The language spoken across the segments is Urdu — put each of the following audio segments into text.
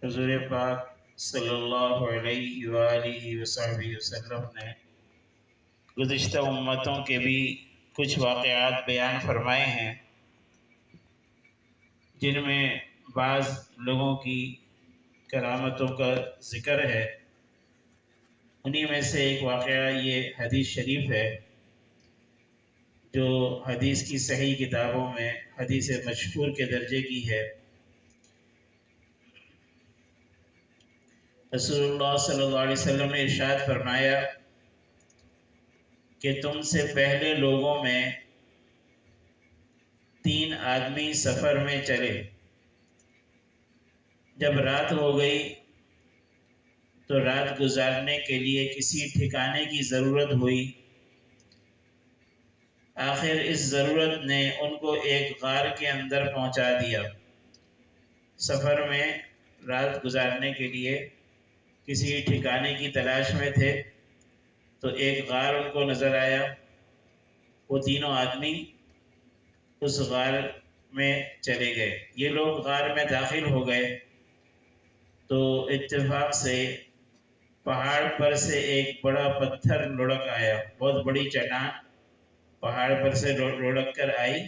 حضور پاک صلی اللہ علیہ وآلہ وصحبہ وسلم نے گزشتہ امتوں کے بھی کچھ واقعات بیان فرمائے ہیں، جن میں بعض لوگوں کی کرامتوں کا ذکر ہے۔ انہی میں سے ایک واقعہ یہ حدیث شریف ہے جو حدیث کی صحیح کتابوں میں حدیث مشہور کے درجے کی ہے۔ رسول اللہ صلی اللہ علیہ وسلم نے ارشاد فرمایا کہ تم سے پہلے لوگوں میں 3 آدمی سفر میں چلے، جب رات ہو گئی تو رات گزارنے کے لیے کسی ٹھکانے کی ضرورت ہوئی۔ آخر اس ضرورت نے ان کو ایک غار کے اندر پہنچا دیا۔ سفر میں رات گزارنے کے لیے کسی ٹھکانے کی تلاش میں تھے تو ایک غار ان کو نظر آیا۔ وہ تینوں آدمی اس غار میں چلے گئے۔ یہ لوگ غار میں داخل ہو گئے تو اتفاق سے پہاڑ پر سے ایک بڑا پتھر لڑک آیا، بہت بڑی چٹان پہاڑ پر سے لڑک کر آئی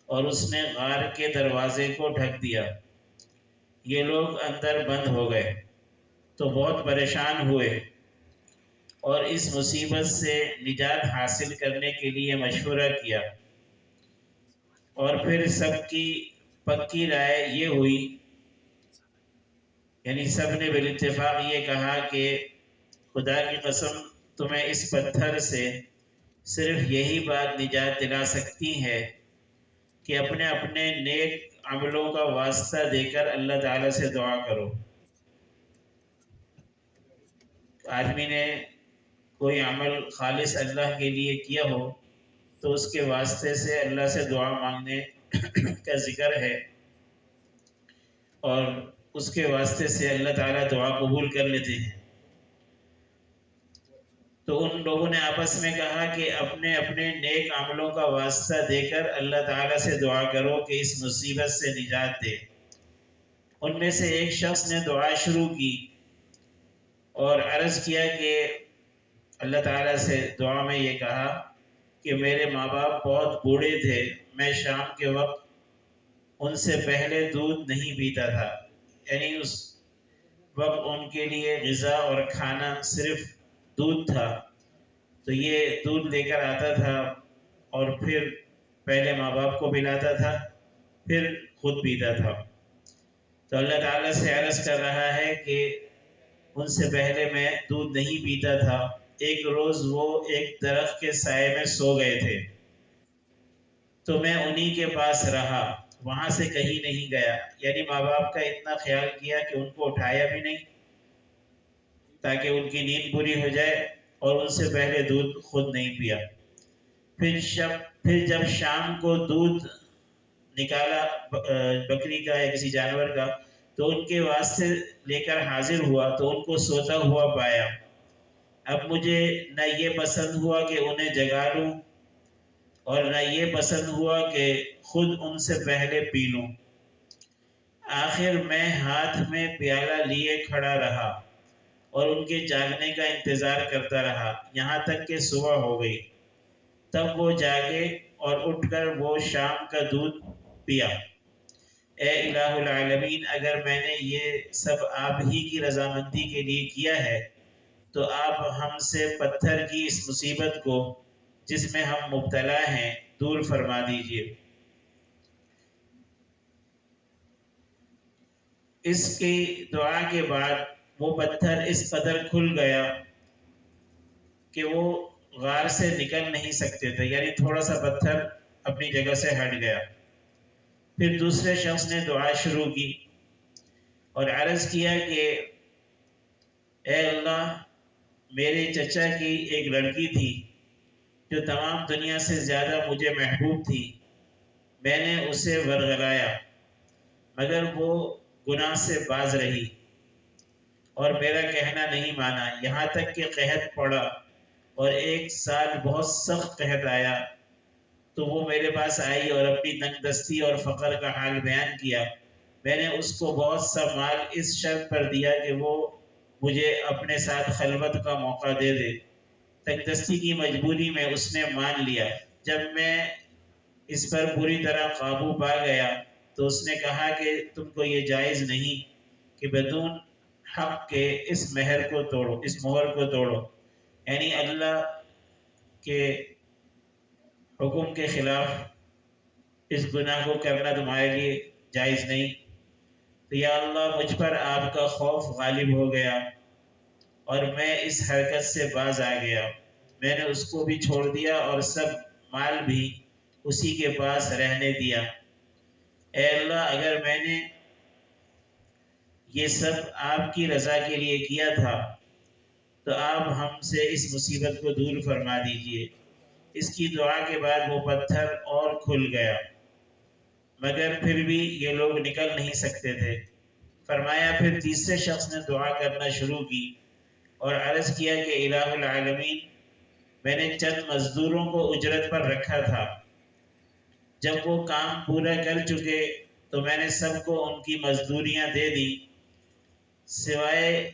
اور اس نے غار کے دروازے کو ڈھک دیا۔ یہ لوگ اندر بند ہو گئے تو بہت پریشان ہوئے اور اس مصیبت سے نجات حاصل کرنے کے لیے مشورہ کیا، اور پھر سب کی پکی رائے یہ ہوئی، یعنی سب نے بالاتفاق یہ کہا کہ خدا کی قسم تمہیں اس پتھر سے صرف یہی بات نجات دلا سکتی ہے کہ اپنے اپنے نیک عملوں کا واسطہ دے کر اللہ تعالیٰ سے دعا کرو۔ آدمی نے کوئی عمل خالص اللہ کے لیے کیا ہو تو اس کے واسطے سے اللہ سے دعا مانگنے کا ذکر ہے، اور اس کے واسطے سے اللہ تعالیٰ دعا قبول کر لیتے ہیں۔ تو ان لوگوں نے آپس میں کہا کہ اپنے اپنے نیک عملوں کا واسطہ دے کر اللہ تعالیٰ سے دعا کرو کہ اس مصیبت سے نجات دے۔ ان میں سے ایک شخص نے دعا شروع کی اور عرض کیا کہ اللہ تعالیٰ سے دعا میں یہ کہا کہ میرے ماں باپ بہت بوڑھے تھے، میں شام کے وقت ان سے پہلے دودھ نہیں پیتا تھا، یعنی اس وقت ان کے لیے غذا اور کھانا صرف دودھ تھا، تو یہ دودھ لے کر آتا تھا اور پھر پہلے ماں باپ کو پلاتا تھا پھر خود پیتا تھا۔ تو اللہ تعالیٰ سے عرض کر رہا ہے کہ ان سے پہلے میں دودھ نہیں پیتا تھا۔ ایک روز وہ ایک درخت کے سائے میں سو گئے تھے تو میں انہی کے پاس رہا، وہاں سے کہیں نہیں گیا، یعنی ماں باپ کا اتنا خیال کیا کہ ان کو اٹھایا بھی نہیں تاکہ ان کی نیند پوری ہو جائے، اور ان سے پہلے دودھ خود نہیں پیا۔ پھر جب شام کو دودھ نکالا بکری کا یا کسی جانور کا تو ان کے واسطے لے کر حاضر ہوا تو ان کو سوتا ہوا پایا۔ اب مجھے نہ یہ پسند ہوا کہ انہیں جگا لوں اور نہ یہ پسند ہوا کہ خود ان سے پہلے پی لوں۔ آخر میں ہاتھ میں پیالہ لیے کھڑا رہا اور ان کے جاگنے کا انتظار کرتا رہا یہاں تک کہ صبح ہو گئی۔ تب وہ جاگے اور اٹھ کر وہ شام کا دودھ پیا۔ اے الہ العالمین، اگر میں نے یہ سب آپ ہی کی رضامندی کے لیے کیا ہے تو آپ ہم سے پتھر کی اس مصیبت کو جس میں ہم مبتلا ہیں دور فرما دیجیے۔ اس کی دعا کے بعد وہ پتھر اس قدر کھل گیا کہ وہ غار سے نکل نہیں سکتے تھے، یعنی تھوڑا سا پتھر اپنی جگہ سے ہٹ گیا۔ پھر دوسرے شخص نے دعا شروع کی اور عرض کیا کہ اے اللہ، میرے چچا کی ایک لڑکی تھی جو تمام دنیا سے زیادہ مجھے محبوب تھی، میں نے اسے ورغلایا مگر وہ گناہ سے باز رہی اور میرا کہنا نہیں مانا، یہاں تک کہ قحط پڑا اور 1 سال بہت سخت قحط آیا تو وہ میرے پاس آئی اور اپنی تنگ دستی اور فقر کا حال بیان کیا میں نے اس کو بہت سا مال اس شرط پر دیا کہ وہ مجھے اپنے ساتھ خلوت کا موقع دے دے۔ تنگ دستی کی مجبوری میں اس نے مان لیا۔ جب میں اس پر پوری طرح قابو پا گیا تو اس نے کہا کہ تم کو یہ جائز نہیں کہ بدون حق کے اس مہر کو توڑو، اس مہر کو توڑو، یعنی اللہ کے حکم کے خلاف اس گناہ کو کرنا تمہارے لیے جائز نہیں۔ تو یا اللہ مجھ پر آپ کا خوف غالب ہو گیا اور میں اس حرکت سے باز آ گیا۔ میں نے اس کو بھی چھوڑ دیا اور سب مال بھی اسی کے پاس رہنے دیا۔ اے اللہ اگر میں نے یہ سب آپ کی رضا کے لیے کیا تھا تو آپ ہم سے اس مصیبت کو دور فرما دیجئے۔ اس کی دعا کے بعد وہ پتھر اور کھل گیا، مگر پھر بھی یہ لوگ نکل نہیں سکتے تھے۔ فرمایا پھر تیسرے شخص نے دعا کرنا شروع کی اور عرض کیا کہ الہ العالمین، میں نے چند مزدوروں کو اجرت پر رکھا تھا، جب وہ کام پورا کر چکے تو میں نے سب کو ان کی مزدوریاں دے دی، سوائے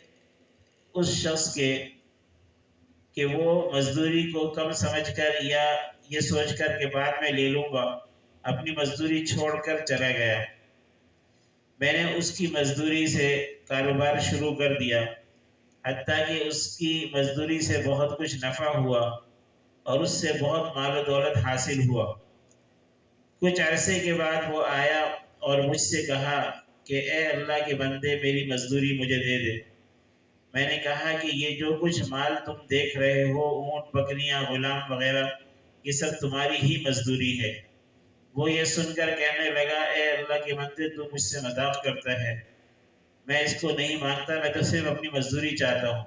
اس شخص کے کہ وہ مزدوری کو کم سمجھ کر یا یہ سوچ کر کہ بعد میں لے لوں گا، اپنی مزدوری چھوڑ کر چلا گیا۔ میں نے اس کی مزدوری سے کاروبار شروع کر دیا، حتیٰ کہ اس کی مزدوری سے بہت کچھ نفع ہوا اور اس سے بہت مال و دولت حاصل ہوا۔ کچھ عرصے کے بعد وہ آیا اور مجھ سے کہا کہ اے اللہ کے بندے، میری مزدوری مجھے دے دے۔ میں نے کہا کہ یہ جو کچھ مال تم دیکھ رہے ہو، اونٹ، بکریاں، غلام وغیرہ، یہ سب تمہاری ہی مزدوری ہے۔ وہ یہ سن کر کہنے لگا اے اللہ کے بندے، تو مجھ سے مذاق کرتا ہے، میں اس کو نہیں مانتا، میں تو صرف اپنی مزدوری چاہتا ہوں۔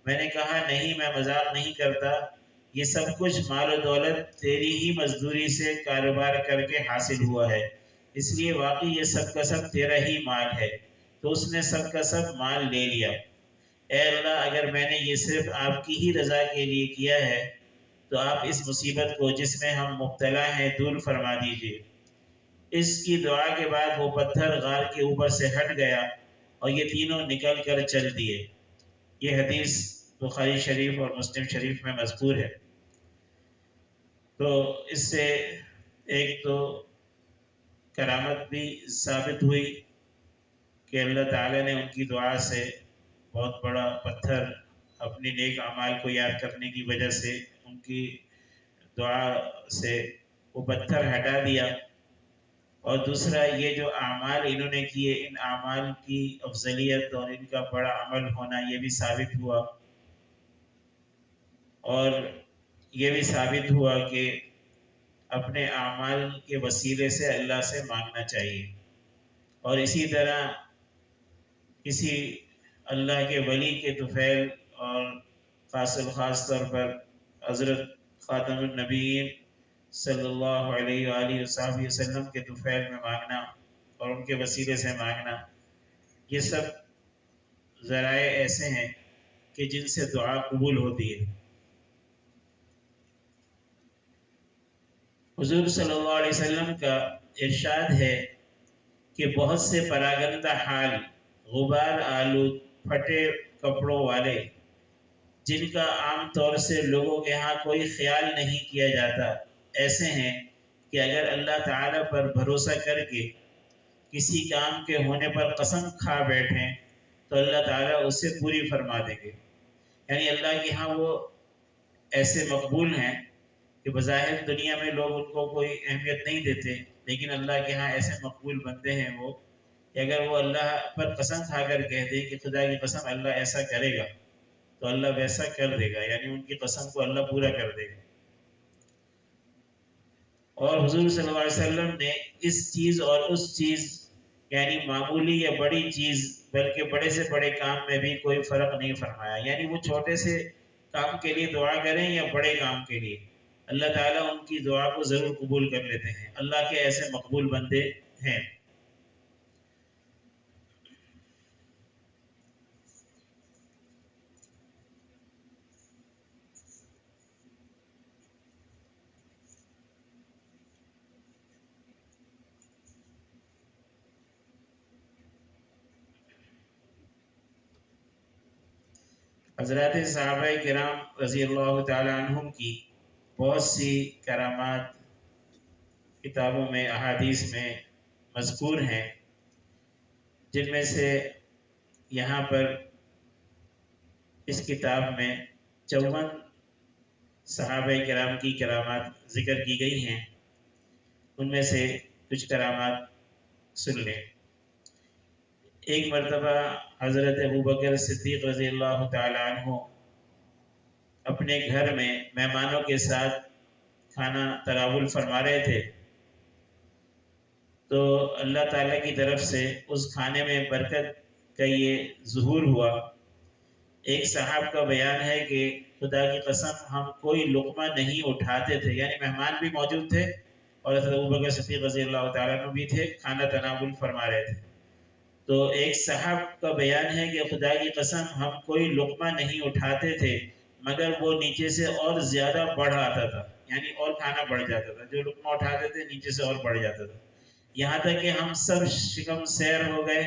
میں نے کہا نہیں، میں مذاق نہیں کرتا، یہ سب کچھ مال و دولت تیری ہی مزدوری سے کاروبار کر کے حاصل ہوا ہے، اس لیے واقعی یہ سب کا سب تیرا ہی مال ہے۔ تو اس نے سب کا سب مال لے لیا۔ اے اللہ اگر میں نے یہ صرف آپ کی ہی رضا کے لیے کیا ہے تو آپ اس مصیبت کو جس میں ہم مبتلا ہیں دور فرما دیجیے۔ اس کی دعا کے بعد وہ پتھر غار کے اوپر سے ہٹ گیا اور یہ تینوں نکل کر چل دیے۔ یہ حدیث بخاری شریف اور مسلم شریف میں مذکور ہے۔ تو اس سے ایک تو کرامت بھی ثابت ہوئی کہ اللہ تعالیٰ نے ان کی دعا سے بہت بڑا پتھر اپنی نیک اعمال کو یاد کرنے کی وجہ سے ان کی دعا سے وہ پتھر ہٹا دیا، اور دوسرا یہ جو اعمال انہوں نے کیے، ان اعمال کی افضلیت اور ان کا بڑا عمل ہونا یہ بھی ثابت ہوا، اور یہ بھی ثابت ہوا کہ اپنے اعمال کے وسیلے سے اللہ سے مانگنا چاہیے۔ اور اسی طرح کسی اللہ کے ولی کے طفیل اور خاص طور پر حضرت خاتم النبیین صلی اللہ علیہ وآلہ وسلم کے طفیل میں مانگنا اور ان کے وسیلے سے مانگنا، یہ سب ذرائع ایسے ہیں کہ جن سے دعا قبول ہوتی ہے۔ حضور صلی اللہ علیہ وسلم کا ارشاد ہے کہ بہت سے پراگندہ حال، غبار آلود، پھٹے کپڑوں والے، جن کا عام طور سے لوگوں کے ہاں کوئی خیال نہیں کیا جاتا، ایسے ہیں کہ اگر اللہ تعالیٰ پر بھروسہ کر کے کسی کام کے ہونے پر قسم کھا بیٹھیں تو اللہ تعالیٰ اسے پوری فرما دیں گے۔ یعنی اللہ کے ہاں وہ ایسے مقبول ہیں کہ بظاہر دنیا میں لوگ ان کو کوئی اہمیت نہیں دیتے، لیکن اللہ کے ہاں ایسے مقبول بندے ہیں وہ کہ اگر وہ اللہ پر قسم کھا کر کہہ دیں کہ خدا کی قسم اللہ ایسا کرے گا تو اللہ ویسا کر دے گا، یعنی ان کی قسم کو اللہ پورا کر دے گا۔ اور حضور صلی اللہ علیہ وسلم نے اس چیز اور اس چیز، یعنی معمولی یا بڑی چیز، بلکہ بڑے سے بڑے کام میں بھی کوئی فرق نہیں فرمایا، یعنی وہ چھوٹے سے کام کے لیے دعا کریں یا بڑے کام کے لیے، اللہ تعالیٰ ان کی دعا کو ضرور قبول کر لیتے ہیں۔ اللہ کے ایسے مقبول بندے ہیں۔ حضرات صحابہ کرام رضی اللہ تعالیٰ عنہم کی بہت سی کرامات کتابوں میں احادیث میں مذکور ہیں، جن میں سے یہاں پر اس کتاب میں 54 صحابہ کرام کی کرامات ذکر کی گئی ہیں۔ ان میں سے کچھ کرامات سن لیں۔ ایک مرتبہ حضرت ابوبکر صدیق رضی اللہ تعالیٰ عنہ اپنے گھر میں مہمانوں کے ساتھ کھانا تناول فرما رہے تھے، تو اللہ تعالیٰ کی طرف سے اس کھانے میں برکت کا یہ ظہور ہوا۔ ایک صاحب کا بیان ہے کہ خدا کی قسم ہم کوئی لقمہ نہیں اٹھاتے تھے، یعنی مہمان بھی موجود تھے اور حضرت ابوبکر صدیق رضی اللہ تعالیٰ عنہ بھی تھے، کھانا تناول فرما رہے تھے۔ تو ایک صاحب کا بیان ہے کہ خدا کی قسم ہم کوئی لقمہ نہیں اٹھاتے تھے مگر وہ نیچے سے اور زیادہ بڑھ آتا تھا، یعنی اور کھانا بڑھ جاتا تھا۔ جو لقمہ اٹھاتے تھے نیچے سے اور بڑھ جاتا تھا، یہاں تک کہ ہم سب شکم سیر ہو گئے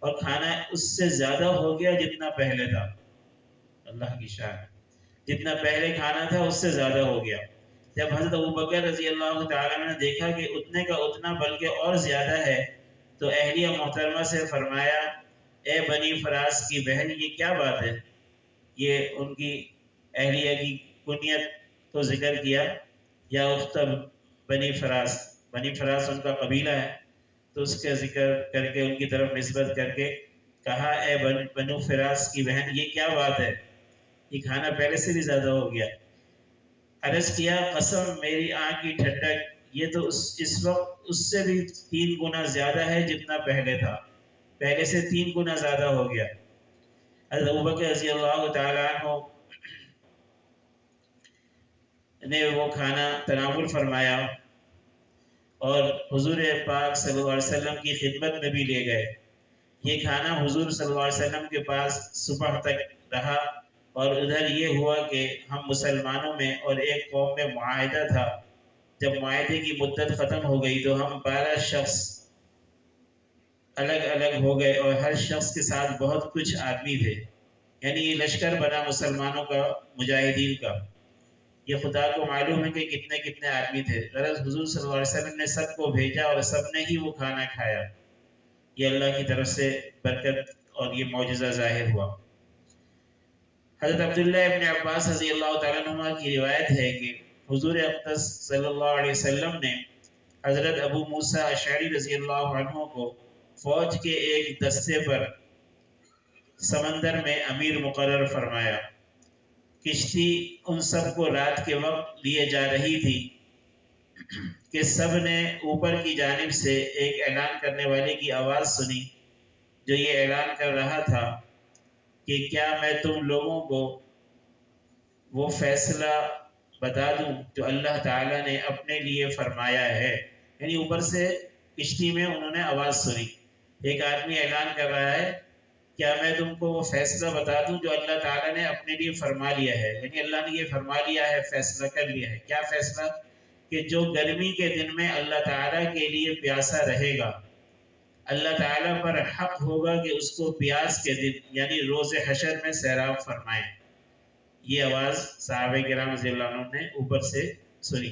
اور کھانا اس سے زیادہ ہو گیا جتنا پہلے تھا۔ اللہ کی شان، جتنا پہلے کھانا تھا اس سے زیادہ ہو گیا۔ جب حضرت ابوبکر رضی اللہ تعالیٰ نے دیکھا کہ اتنے کا اتنا بلکہ اور زیادہ ہے، تو اہلیہ محترمہ سے فرمایا، اے بنی فراس کی بہن، یہ کیا بات ہے؟ یہ ان کی اہلیہ کی کنیت کو ذکر کیا، یا اخت بنی فراس، بنی فراس ان کا قبیلہ ہے، تو اس کا ذکر کر کے ان کی طرف نسبت کر کے کہا، اے بنو فراس کی بہن، یہ کیا بات ہے؟ یہ کھانا پہلے سے بھی زیادہ ہو گیا۔ عرض کیا، قسم میری آنکھ کی ٹھنڈک، یہ تو اس وقت اس سے بھی 3 گنا زیادہ ہے جتنا پہلے تھا، پہلے سے 3 گنا زیادہ ہو گیا۔ حضرت ابوبکر رضی اللہ تعالیٰ عنہ نے وہ کھانا تناول فرمایا اور حضور پاک صلی اللہ علیہ وسلم کی خدمت میں بھی لے گئے۔ یہ کھانا حضور صلی اللہ علیہ وسلم کے پاس صبح تک رہا، اور ادھر یہ ہوا کہ ہم مسلمانوں میں اور ایک قوم میں معاہدہ تھا، جب معاہدے کی مدت ختم ہو گئی تو ہم 12 شخص الگ الگ ہو گئے اور ہر شخص کے ساتھ بہت کچھ آدمی تھے، یعنی یہ لشکر بنا مسلمانوں کا، مجاہدین کا۔ یہ خدا کو معلوم ہے کہ کتنے کتنے آدمی تھے، غرض حضور صلی اللہ علیہ وسلم نے سب کو بھیجا اور سب نے ہی وہ کھانا کھایا۔ یہ اللہ کی طرف سے برکت اور یہ معجزہ ظاہر ہوا۔ حضرت عبداللہ ابن عباس رضی اللہ تعالیٰ عنہ کی روایت ہے کہ حضور اقدس صلی اللہ علیہ وسلم نے حضرت ابو موسیٰ اشعری رضی اللہ عنہ کو فوج کے ایک دستے پر سمندر میں امیر مقرر فرمایا۔ کشتی ان سب کو رات کے وقت لیے جا رہی تھی کہ سب نے اوپر کی جانب سے ایک اعلان کرنے والے کی آواز سنی، جو یہ اعلان کر رہا تھا کہ کیا میں تم لوگوں کو وہ فیصلہ بتا دوں جو اللہ تعالیٰ نے اپنے لیے فرمایا ہے؟ یعنی اوپر سے کشتی میں انہوں نے آواز سنی، ایک آدمی اعلان کر رہا ہے، کیا میں تم کو وہ فیصلہ بتا دوں جو اللہ تعالیٰ نے اپنے لیے فرما لیا ہے؟ یعنی اللہ نے یہ فرما لیا ہے، فیصلہ کر لیا ہے۔ کیا فیصلہ؟ کہ جو گرمی کے دن میں اللہ تعالیٰ کے لیے پیاسا رہے گا، اللہ تعالیٰ پر حق ہوگا کہ اس کو پیاس کے دن یعنی روز حشر میں سیراب فرمائیں۔ یہ آواز صحابہ کرام رضی اللہ عنہ نے اوپر سے سنی۔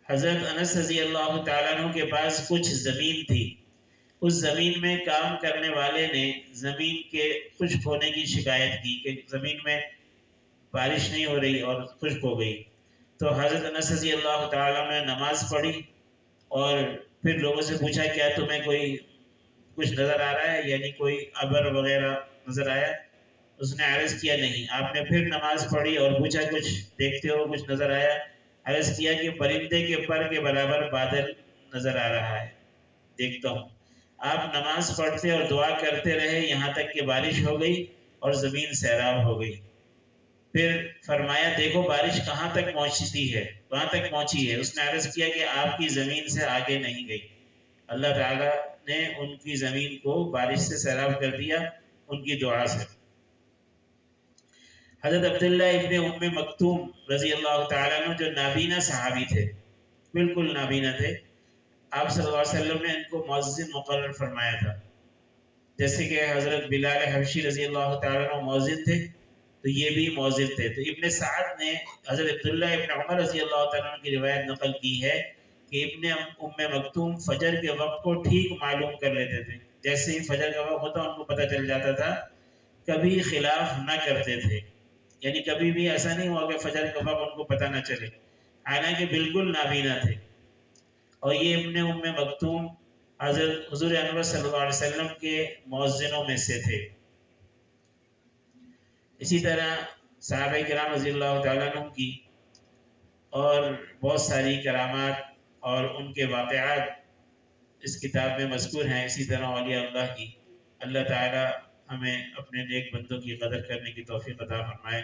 حضرت انس رضی اللہ تعالیٰ عنہ کے پاس کچھ زمین تھی، اس زمین میں کام کرنے والے نے زمین کے خشک ہونے کی شکایت کی کہ زمین میں بارش نہیں ہو رہی اور خشک ہو گئی۔ تو حضرت انس رضی اللہ تعالیٰ نے نماز پڑھی اور پھر لوگوں سے پوچھا، کیا تمہیں کوئی کچھ نظر آ رہا ہے، یعنی کوئی ابر وغیرہ نظر آیا؟ اس نے عرض کیا نہیں۔ آپ نے پھر نماز پڑھی اور پوچھا، کچھ دیکھتے ہو، کچھ نظر آیا؟ عرض کیا کہ پرندے کے پر کے برابر بادل نظر آ رہا ہے، دیکھتا ہوں۔ آپ نماز پڑھتے اور دعا کرتے رہے یہاں تک کہ بارش ہو گئی اور زمین سیراب ہو گئی۔ پھر فرمایا، دیکھو بارش کہاں تک پہنچتی ہے، کہاں تک پہنچی ہے؟ اس نے عرض کیا کہ آپ کی زمین سے آگے نہیں گئی۔ اللہ تعالیٰ نے ان کی زمین کو بارش سے سیراب کر دیا ان کی دعا سے۔ حضرت عبداللہ ابن ام مکتوم رضی اللہ تعالیٰ عنہ جو نابینا صحابی تھے، بالکل نابینا تھے، آپ صلی اللہ علیہ وسلم نے ان کو مؤذن مقرر فرمایا تھا، جیسے کہ حضرت بلال حبشی رضی اللہ تعالیٰ عنہ مؤذن تھے تو یہ بھی مؤذن تھے۔ تو ابن سعد نے حضرت عبداللہ ابن عمر رضی اللہ تعالیٰ عنہ کی روایت نقل کی ہے کہ ابن مکتوم فجر کے وقت کو ٹھیک معلوم کر لیتے تھے، جیسے ہی فجر کا وقت ہوتا ان کو پتہ چل جاتا تھا، کبھی خلاف نہ کرتے تھے، یعنی کبھی بھی ایسا نہیں ہوا کہ فجر کا وقت ان کو پتہ نہ چلے، حالانکہ بالکل نابینا تھے۔ اور یہ ابن مکتوم حضرت حضور انور صلی اللہ علیہ وسلم کے مؤذنوں میں سے تھے۔ اسی طرح صحابہ کرام رضی اللہ تعالیٰ عنہ کی اور بہت ساری کرامات اور ان کے واقعات اس کتاب میں مذکور ہیں۔ اسی طرح اولیاء اللہ کی، اللہ تعالیٰ ہمیں اپنے نیک بندوں کی قدر کرنے کی توفیق عطا فرمائے۔